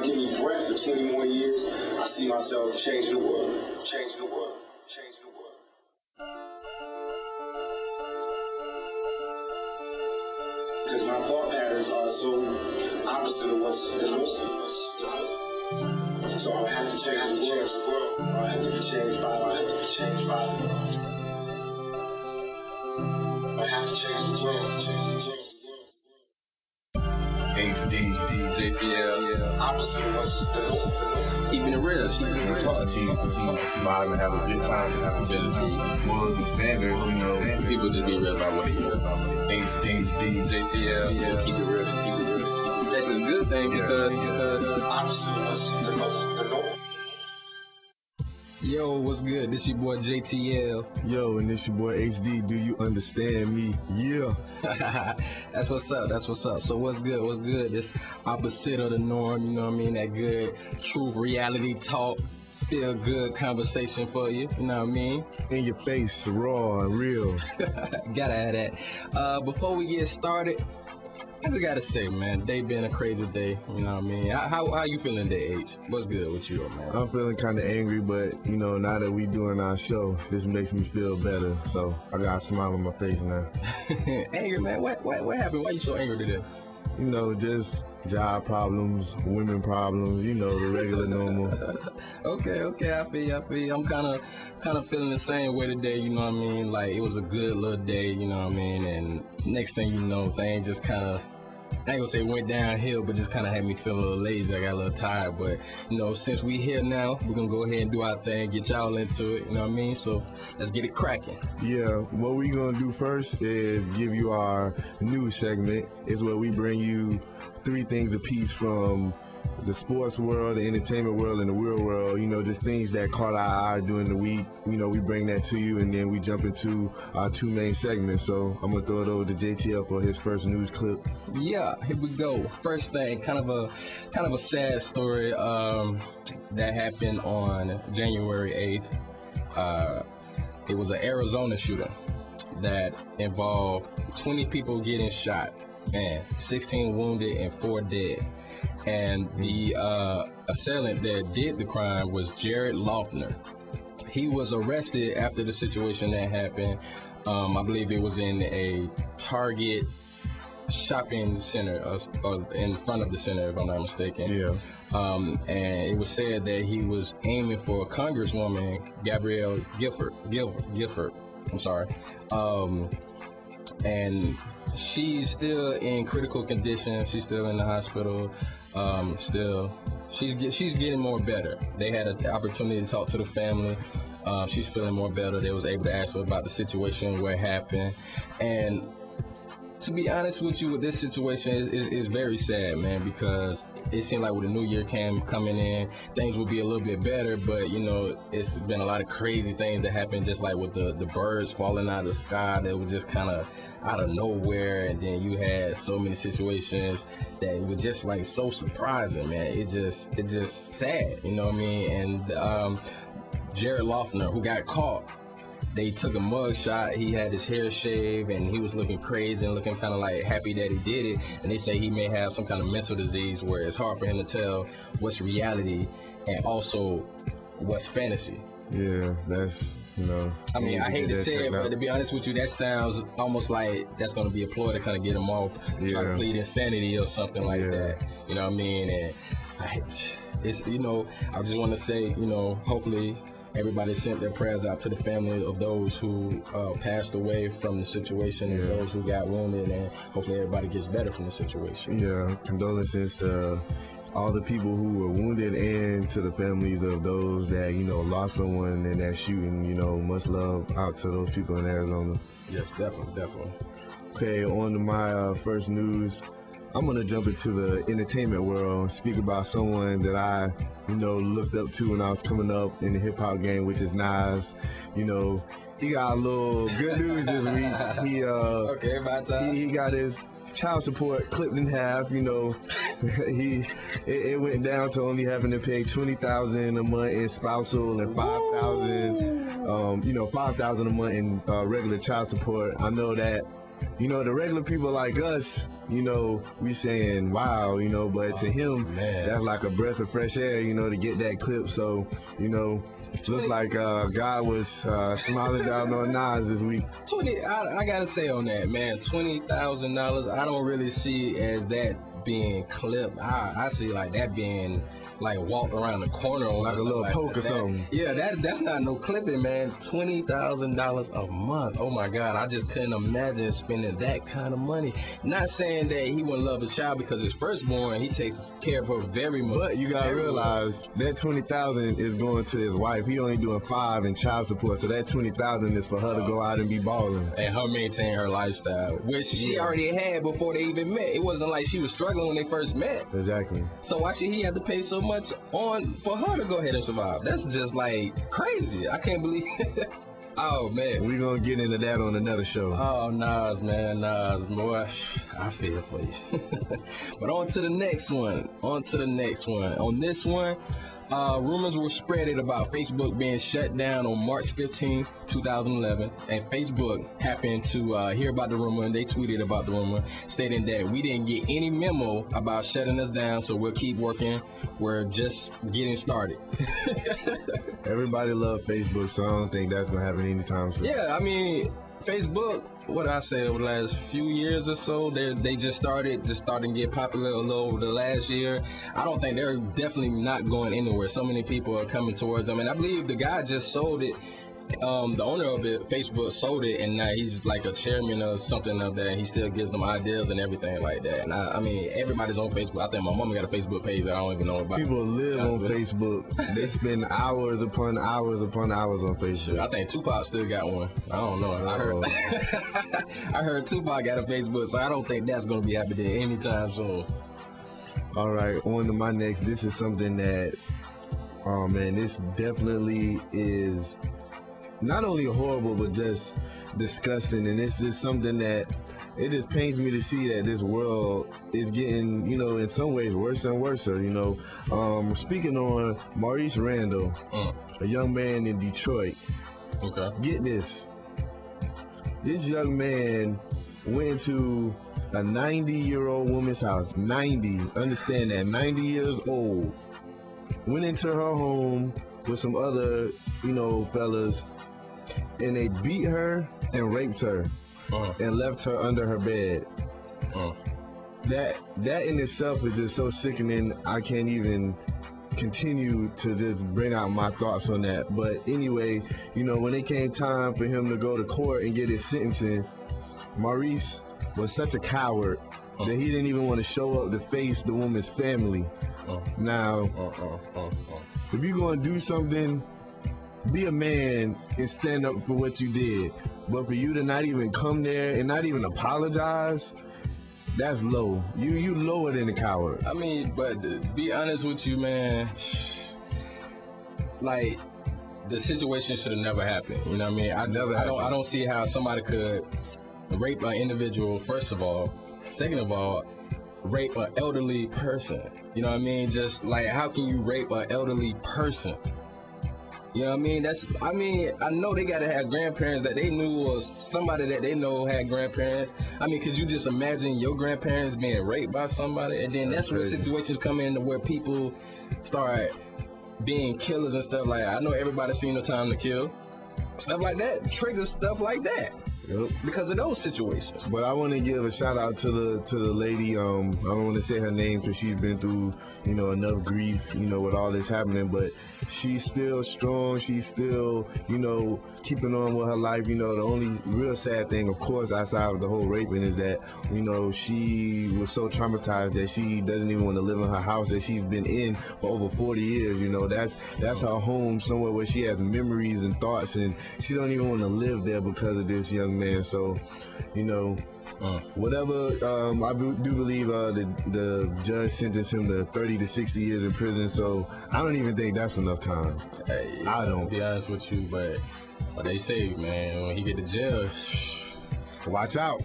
give me breath for 20 more years, I see myself changing the world, changing the world, changing the world. Because my thought patterns are so opposite of what's done. So I have to change the world. I have to be changed by the world. I have to change the world. HD, JTL, opposite of what's done. keeping it real. Talk to you, smile and have a good time. Tell the truth. Morals and standards, you know. People just be real about what they are. HD, JTL, keep it real. It's actually a good thing because Opposite of what's the norm. yo, what's good? This your boy JTL. Yo, and this your boy HD. Do you understand me? Yeah. That's what's up. That's what's up. So what's good? What's good? This opposite of the norm. You know what I mean? That good truth, reality talk, feel good conversation for you. You know what I mean? In your face, raw and real. Gotta have that. Before we get started, I just gotta say, man, day been a crazy day. You know what I mean? How you feeling today, H? What's good with you, man? I'm feeling kind of angry, but you know, now that we doing our show, this makes me feel better. So I got a smile on my face now. Angry, man. What happened? Why you so angry today? You know, just job problems, women problems. You know, the regular normal. Okay, I feel you. I'm kind of feeling the same way today. You know what I mean? Like it was a good little day. You know what I mean? And next thing you know, things just kind of, I ain't gonna say went downhill, but just kind of had me feel a little lazy. I got a little tired, but you know, since we here now, we're gonna go ahead and do our thing, get y'all into it. You know what I mean? So let's get it cracking. Yeah, what we gonna do first is give you our news segment. It's where we bring you 3 things apiece from the sports world, the entertainment world, and the real world. You know, just things that caught our eye during the week. You know, we bring that to you, and then we jump into our 2 main segments. So I'm gonna throw it over to JTL for his first news clip. Yeah, here we go. First thing, kind of a sad story that happened on January 8th. It was an Arizona shooting that involved 20 people getting shot. Man, 16 wounded and 4 dead. And the assailant that did the crime was Jared Loeffner. He was arrested after the situation that happened. I believe it was in a Target shopping center, or in front of the center, if I'm not mistaken. Yeah. And it was said that he was aiming for Congresswoman Gabrielle Gifford. I'm sorry. And she's still in critical condition. She's still in the hospital. She's getting more better. They had an opportunity to talk to the family. She's feeling more better. They was able to ask her about the situation, what happened. And to be honest with you, with this situation is very sad, man, because it seemed like with the new year coming in, things would be a little bit better, but you know, it's been a lot of crazy things that happened, just like with the birds falling out of the sky that was just kind of out of nowhere, and then you had so many situations that were just like so surprising, man. It just sad, you know what I mean? And Jared Loeffner, who got caught, they took a mug shot. He had his hair shaved and he was looking crazy and looking kind of like happy that he did it. And they say he may have some kind of mental disease where it's hard for him to tell what's reality and also what's fantasy. Yeah, that's, you know. I mean, I hate to say it, but to be honest with you, that sounds almost like that's going to be a ploy to kind of get him off, try to plead insanity or something like that. You know what I mean? And it's, you know, I just want to say, you know, hopefully everybody sent their prayers out to the family of those who passed away from the situation and those who got wounded, and hopefully everybody gets better from the situation. Yeah, condolences to all the people who were wounded and to the families of those that, you know, lost someone in that shooting. You know, much love out to those people in Arizona. Yes, definitely. Okay, on to my first news. I'm gonna jump into the entertainment world and speak about someone that I, you know, looked up to when I was coming up in the hip hop game, which is Nas. You know, he got a little good news this week. He okay, about time. He got his child support clipped in half. You know, it went down to only having to pay $20,000 a month in spousal and $5,000, $5,000 a month in regular child support. I know that you know, the regular people like us, you know, we saying, wow, you know, but to him, man, that's like a breath of fresh air, you know, to get that clip. So, you know, it looks like God was smiling down on Nas this week. I gotta say on that, man, $20,000. I don't really see as that being clipped. I see like that being like walked around the corner on Like a little poke or something. Yeah, that's not no clipping, man. $20,000 a month. Oh my God, I just couldn't imagine spending that kind of money. Not saying that he wouldn't love his child because his firstborn, he takes care of her very much. But you gotta realize that $20,000 is going to his wife. He only doing $5 in child support, so that $20,000 is for her to go out and be balling and her maintain her lifestyle, which she already had before they even met. It wasn't like she was struggling when they first met. Exactly. So why should he have to pay so much on for her to go ahead and survive? That's just like crazy. I can't believe it. Oh man, we gonna get into that on another show. Oh Nas, man, Nas, boy, I feel for you. But on to the next one. On this one, rumors were spreaded about Facebook being shut down on March 15, 2011, and Facebook happened to hear about the rumor, and they tweeted about the rumor, stating that we didn't get any memo about shutting us down, so we'll keep working. We're just getting started. Everybody loves Facebook, so I don't think that's gonna happen anytime soon. Yeah, I mean, Facebook, what did I say, over the last few years or so, they just started to get popular a little over the last year. I don't think they're definitely not going anywhere. So many people are coming towards them, and I believe the guy just sold it. The owner of it, Facebook, sold it, and now he's like a chairman or something of that. He still gives them ideas and everything like that. And I mean, everybody's on Facebook. I think my mama got a Facebook page that I don't even know about. People live on Facebook. They spend hours upon hours upon hours on Facebook. I think Tupac still got one. I don't know. I heard Tupac got a Facebook, so I don't think that's gonna be happening anytime soon. All right, on to my next. This is something that, oh man, this definitely is not only horrible, but just disgusting. And it's just something that it just pains me to see that this world is getting, you know, in some ways worse and worse. You know, speaking on Maurice Randall, a young man in Detroit. Okay. Get this. This young man went into a 90-year-old woman's house. 90. Understand that. 90 years old. Went into her home with some other, you know, fellas, and they beat her and raped her and left her under her bed. That in itself is just so sickening. I can't even continue to just bring out my thoughts on that. But anyway, you know, when it came time for him to go to court and get his sentencing, Maurice was such a coward that he didn't even want to show up to face the woman's family. Now, if you're going to do something, be a man and stand up for what you did. But for you to not even come there and not even apologize, that's low. You lower than a coward. I mean, but to be honest with you, man, like, the situation should have never happened. You know what I mean? I don't see how somebody could rape an individual, first of all. Second of all, rape an elderly person. You know what I mean? Just like, how can you rape an elderly person? You know what I mean? I know they gotta have grandparents that they knew, or somebody that they know had grandparents. I mean, could you just imagine your grandparents being raped by somebody? And then that's where situations come in where people start being killers and stuff like that. I know everybody's seen No Time to Kill. Stuff like that triggers stuff like that. Yep. Because of those situations. But I want to give a shout out to the lady. I don't want to say her name because she's been through, you know, enough grief, you know, with all this happening. But she's still strong. She's still, you know, keeping on with her life. You know, the only real sad thing, of course, outside of the whole raping, is that, you know, she was so traumatized that she doesn't even want to live in her house that she's been in for over 40 years. You know, that's her home, somewhere where she has memories and thoughts, and she don't even want to live there because of this young man. So, you know, whatever, I do believe the judge sentenced him to 30 to 60 years in prison, so I don't even think that's enough time. Hey, I don't. To be honest with you, but they say, man, when he get to jail, watch out.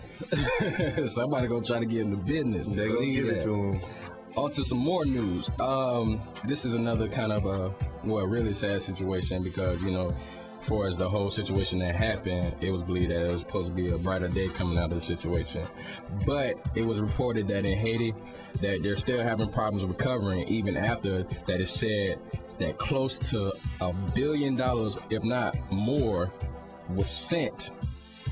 Somebody gonna try to get him the business. They gonna give it to him. On to some more news. This is another kind of a really sad situation because, you know, far as the whole situation that happened, it was believed that it was supposed to be a brighter day coming out of the situation. But it was reported that in Haiti, that they're still having problems recovering, even after that it's said that close to $1 billion, if not more, was sent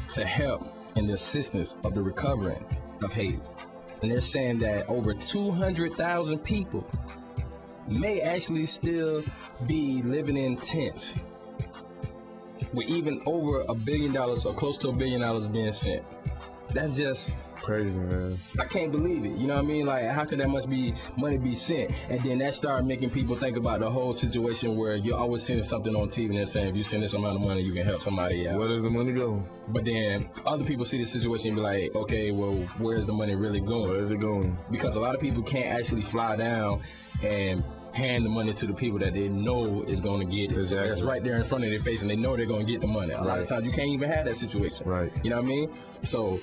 to help in the assistance of the recovering of Haiti. And they're saying that over 200,000 people may actually still be living in tents with even over $1 billion or close to $1 billion being sent. That's just crazy, man. I can't believe it. You know what I mean? Like, how could that much be money be sent? And then that started making people think about the whole situation where you're always seeing something on TV and they're saying if you send this amount of money, you can help somebody out. Where does the money go? But then other people see the situation and be like, okay, well, where's the money really going? Where is it going? Because a lot of people can't actually fly down and hand the money to the people that they know is going to get it. Exactly. It's right there in front of their face and they know they're going to get the money. A lot of times you can't even have that situation. Right. You know what I mean? So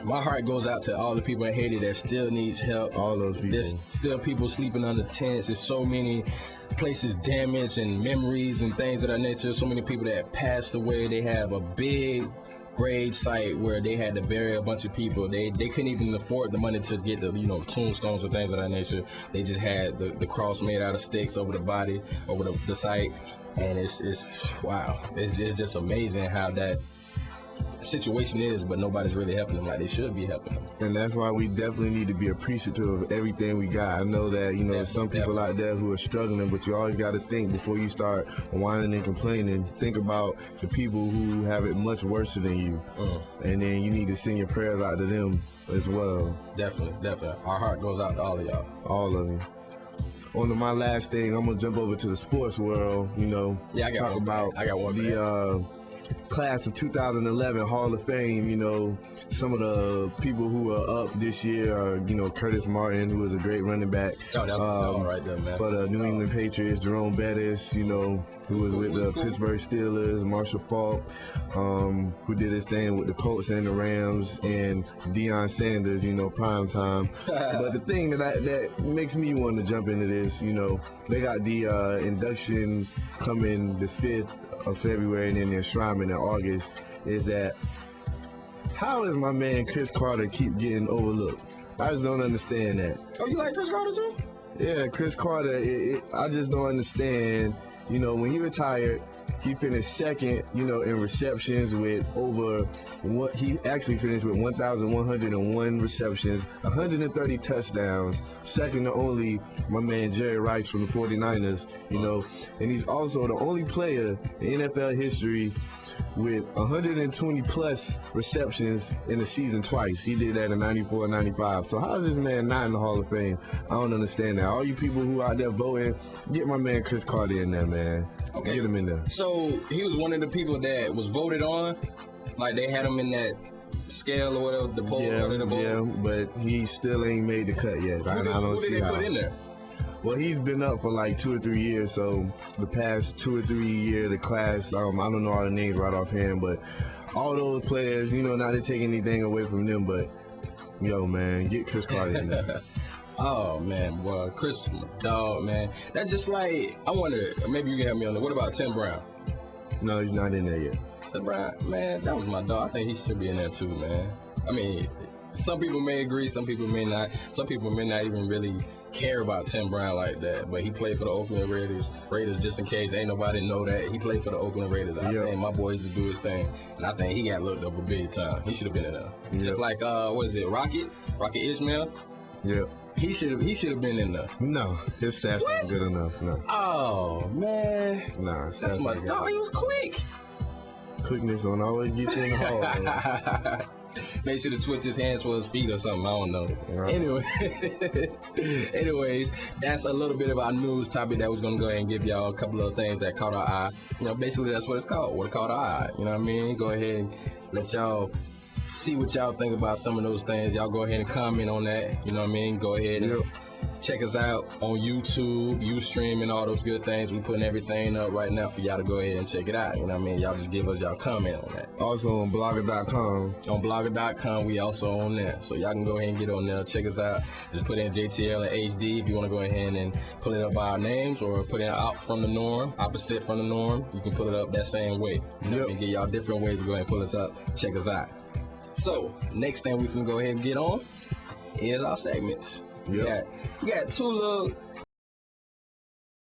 my heart goes out to all the people in Haiti that still needs help. All those people. There's still people sleeping under tents. There's so many places damaged and memories and things of that nature. So many people that passed away. They have a big grave site where they had to bury a bunch of people. They couldn't even afford the money to get the tombstones and things of that nature. They just had the cross made out of sticks over the body, over the site. And it's wow. It's just amazing how that situation is, but nobody's really helping them like they should be helping them. And that's why we definitely need to be appreciative of everything we got. I know that, there's some people out there who are struggling, but you always got to think before you start whining and complaining, think about the people who have it much worse than you. And then you need to send your prayers out to them as well. Definitely. Our heart goes out to all of y'all. All of you. On to my last thing, I'm going to jump over to the sports world, Yeah, I got one. The class of 2011 Hall of Fame, some of the people who are up this year are, Curtis Martin, who was a great running back. Oh, that was all right there, man. For the New England Patriots, Jerome Bettis, who was with the Pittsburgh Steelers, Marshall Faulk, who did his thing with the Colts and the Rams, and Deion Sanders, prime time. But the thing that makes me want to jump into this, they got the induction coming the 5th of February and then the enshrinement in August, is that how is my man Chris Carter keep getting overlooked? I just don't understand that. Oh, you like Chris Carter too? Yeah, Chris Carter, I just don't understand. When he retired, he finished second, in receptions with he actually finished with 1,101 receptions, 130 touchdowns, second to only my man Jerry Rice from the 49ers, and he's also the only player in NFL history with 120 plus receptions in a season twice. He did that in 94 and 95. So how is this man not in the Hall of Fame? I don't understand that. All you people who out there voting, get my man Chris Carter in there, man. Okay. Get him in there. So he was one of the people that was voted on? Like they had him in that scale or whatever, the poll? Yeah, but he still ain't made the cut yet. Who did they put in there? Well, he's been up for like 2 or 3 years, so the past 2 or 3 years, the class, I don't know all the names right offhand, but all those players, not to take anything away from them, but yo, man, get Chris Carter in there. Oh, man, well, Chris, my dog, man. That's just like, I wonder, maybe you can help me on that. What about Tim Brown? No, he's not in there yet. Tim Brown, man, that was my dog. I think he should be in there too, man. I mean, some people may agree, some people may not. Some people may not even really care about Tim Brown like that, but he played for the Oakland Raiders just in case ain't nobody know that he played for the Oakland Raiders. I think my boy used to do his thing, and I think he got looked up a big time. He should have been in there. Just like what is it, Rocket Ishmael? Yeah. He should have been in there. No, his stats weren't good enough. No. Oh man. Nah, that's my dog. He was quick. Quickness don't always get you in the hole. Maybe should have switched his hands for his feet or something. I don't know. Right. Anyways, that's a little bit of our news topic that was gonna go ahead and give y'all a couple of things that caught our eye. Basically that's what it's called. What caught our eye. You know what I mean? Go ahead and let y'all see what y'all think about some of those things. Y'all go ahead and comment on that. You know what I mean? Go ahead and Check us out on YouTube, Ustream, and all those good things. We putting everything up right now for y'all to go ahead and check it out. You know what I mean? Y'all just give us y'all comment on that. Also on blogger.com. On blogger.com, we also on there. So y'all can go ahead and get on there. Check us out. Just put in JTL and HD if you want to go ahead and pull it up by our names, or put in out from the norm, opposite from the norm. You can pull it up that same way. You know what I mean? Get y'all different ways to go ahead and pull us up. Check us out. So next thing we can go ahead and get on is our segments. Yep. We got two little